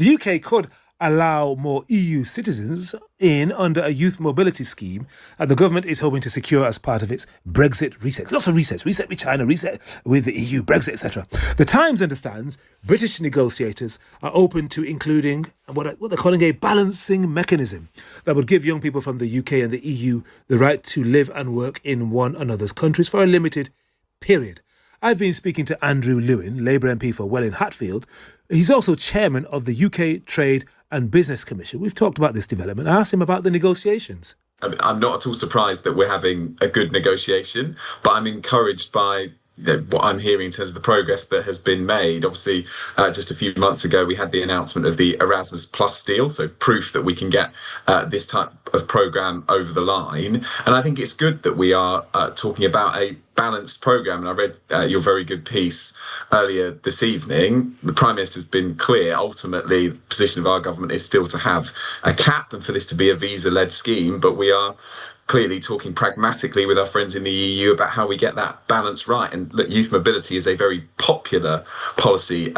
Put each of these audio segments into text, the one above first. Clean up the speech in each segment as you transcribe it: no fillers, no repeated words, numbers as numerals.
The UK could allow more EU citizens in under a youth mobility scheme that the government is hoping to secure as part of its Brexit reset. Lots of resets. Reset with China, reset with the EU, Brexit, etc. The Times understands British negotiators are open to including what they're calling a balancing mechanism that would give young people from the UK and the EU the right to live and work in one another's countries for a limited period. I've been speaking to Andrew Lewin, Labour MP for Welwyn Hatfield. He's also chairman of the UK Trade and Business Commission. We've talked about this development. I asked him about the negotiations. I'm not at all surprised that we're having a good negotiation, but I'm encouraged by what I'm hearing in terms of the progress that has been made. Obviously, just a few months ago, we had the announcement of the Erasmus Plus deal, so proof that we can get this type of programme over the line. And I think it's good that we are talking about a balanced programme. And I read your very good piece earlier this evening. The Prime Minister's been clear. Ultimately, the position of our government is still to have a cap and for this to be a visa-led scheme, but we are clearly talking pragmatically with our friends in the EU about how we get that balance right. And look, youth mobility is a very popular policy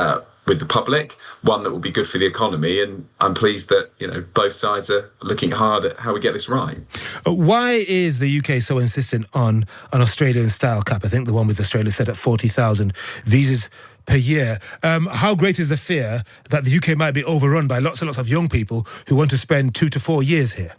with the public, one that will be good for the economy. And I'm pleased that both sides are looking hard at how we get this right. Why is the UK so insistent on an Australian-style cap? I think the one with Australia set at 40,000 visas per year. How great is the fear that the UK might be overrun by lots and lots of young people who want to spend 2 to 4 years here?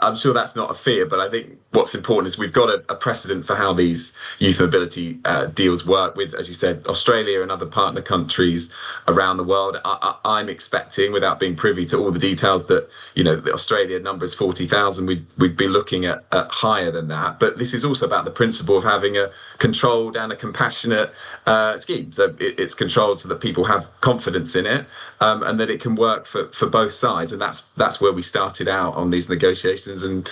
I'm sure that's not a fear, but I think what's important is we've got a precedent for how these youth mobility deals work with, as you said, Australia and other partner countries around the world. I'm expecting, without being privy to all the details, that the Australia number is 40,000. We'd be looking at higher than that. But this is also about the principle of having a controlled and a compassionate scheme. So it's controlled so that people have confidence in it and that it can work for both sides. And that's where we started out on these negotiations, and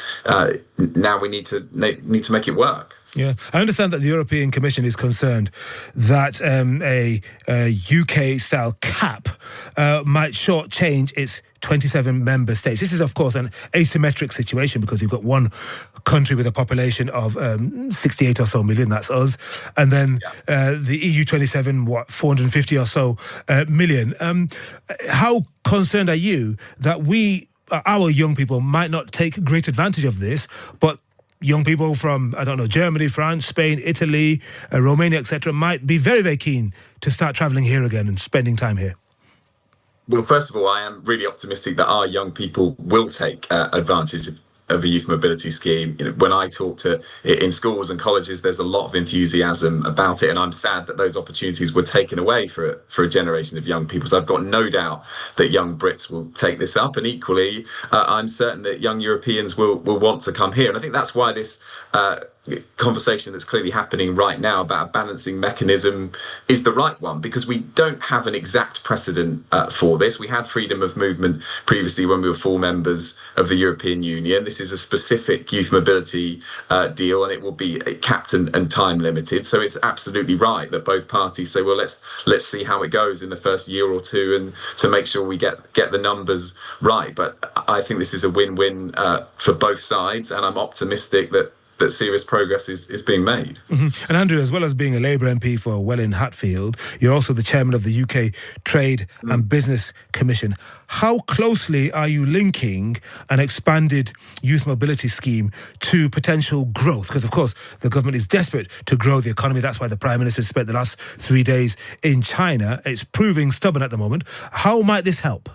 now we need to make it work. Yeah, I understand that the European Commission is concerned that a UK-style cap might shortchange its 27 member states. This is, of course, an asymmetric situation because you've got one country with a population of 68 or so million, that's us, and then the EU 27, 450 or so million. How concerned are you that our young people might not take great advantage of this, but young people from, Germany, France, Spain, Italy, Romania, etc., might be very, very keen to start travelling here again and spending time here? Well, first of all, I am really optimistic that our young people will take advantage of a youth mobility scheme. When I talk to in schools and colleges, there's a lot of enthusiasm about it, and I'm sad that those opportunities were taken away for a generation of young people. So I've got no doubt that young Brits will take this up, and equally, I'm certain that young Europeans will want to come here. And I think that's why this conversation that's clearly happening right now about a balancing mechanism is the right one, because we don't have an exact precedent for this. We had freedom of movement previously when we were full members of the European Union. This is a specific youth mobility deal, and it will be capped and time limited. So it's absolutely right that both parties say, well, let's see how it goes in the first year or two, and to make sure we get the numbers right. But I think this is a win-win for both sides, and I'm optimistic that serious progress is being made. Mm-hmm. And Andrew, as well as being a Labour MP for Welwyn Hatfield, you're also the chairman of the UK Trade and Business Commission. How closely are you linking an expanded youth mobility scheme to potential growth? Because, of course, the government is desperate to grow the economy. That's why the Prime Minister spent the last 3 days in China. It's proving stubborn at the moment. How might this help?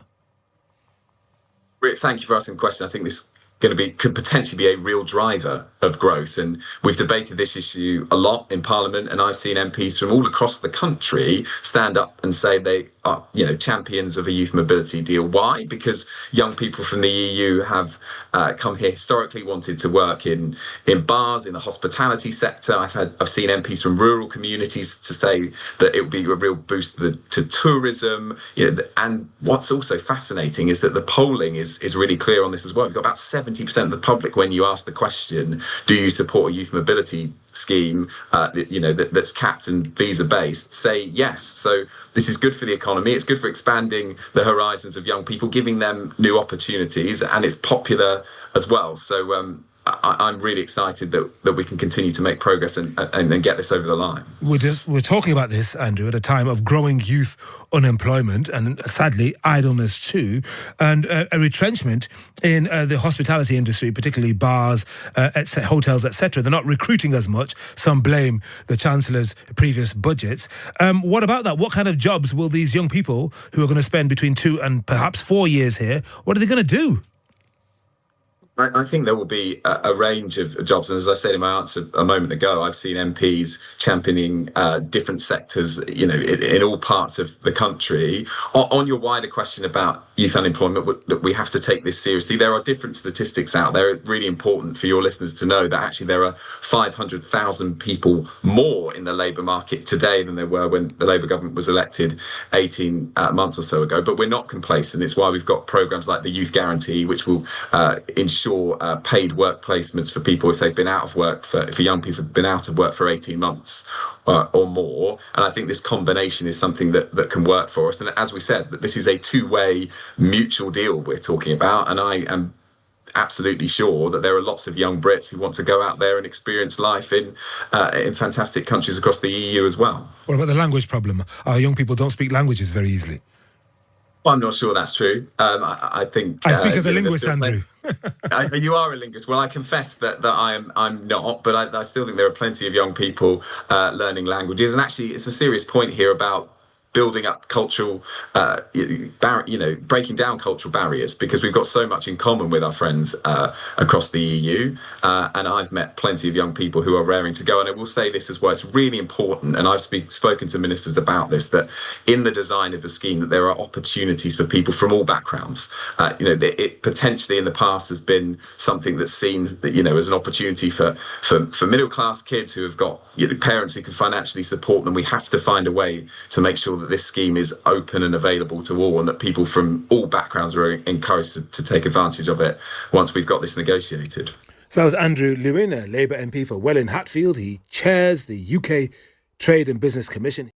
Thank you for asking the question. I think this could potentially be a real driver of growth, and we've debated this issue a lot in Parliament, and I've seen MPs from all across the country stand up and say they are champions of a youth mobility deal. Why? Because young people from the EU have come here historically, wanted to work in bars, in the hospitality sector. I've seen MPs from rural communities to say that it would be a real boost to tourism. And what's also fascinating is that the polling is really clear on this as well. We've got about 70% of the public, when you ask the question, do you support a youth mobility scheme that's capped and visa based, say yes. So this is good for the economy, it's good for expanding the horizons of young people, giving them new opportunities, and it's popular as well. So I'm really excited that we can continue to make progress and get this over the line. We're talking about this, Andrew, at a time of growing youth unemployment and sadly idleness too, and a retrenchment in the hospitality industry, particularly bars, hotels, etc. They're not recruiting as much. Some blame the Chancellor's previous budgets. What about that? What kind of jobs will these young people who are going to spend between 2 and perhaps 4 years here, what are they going to do? I think there will be a range of jobs. And as I said in my answer a moment ago, I've seen MPs championing different sectors, in all parts of the country. On your wider question about youth unemployment, we have to take this seriously. There are different statistics out there. It's really important for your listeners to know that actually there are 500,000 people more in the labour market today than there were when the Labour government was elected 18 months or so ago. But we're not complacent. It's why we've got programmes like the Youth Guarantee, which will ensure paid work placements for people if they've been out of work for young people who've been out of work for 18 months or more. And I think this combination is something that can work for us. And as we said, that this is a two-way mutual deal we're talking about. And I am absolutely sure that there are lots of young Brits who want to go out there and experience life in fantastic countries across the EU as well. What about the language problem? Our young people don't speak languages very easily. Well, I'm not sure that's true. I think I speak as a linguist, Andrew. You are a linguist. Well, I confess that I'm not, but I still think there are plenty of young people learning languages. And actually, it's a serious point here about building up cultural, breaking down cultural barriers, because we've got so much in common with our friends across the EU. And I've met plenty of young people who are raring to go. And I will say this as well, it's really important, and I've spoken to ministers about this, that in the design of the scheme, that there are opportunities for people from all backgrounds. It potentially in the past has been something that's seen, as an opportunity for middle-class kids who have got parents who can financially support them. We have to find a way to make sure that this scheme is open and available to all, and that people from all backgrounds are encouraged to take advantage of it once we've got this negotiated. So that was Andrew Lewin, a Labour MP for Welwyn Hatfield. He chairs the UK Trade and Business Commission.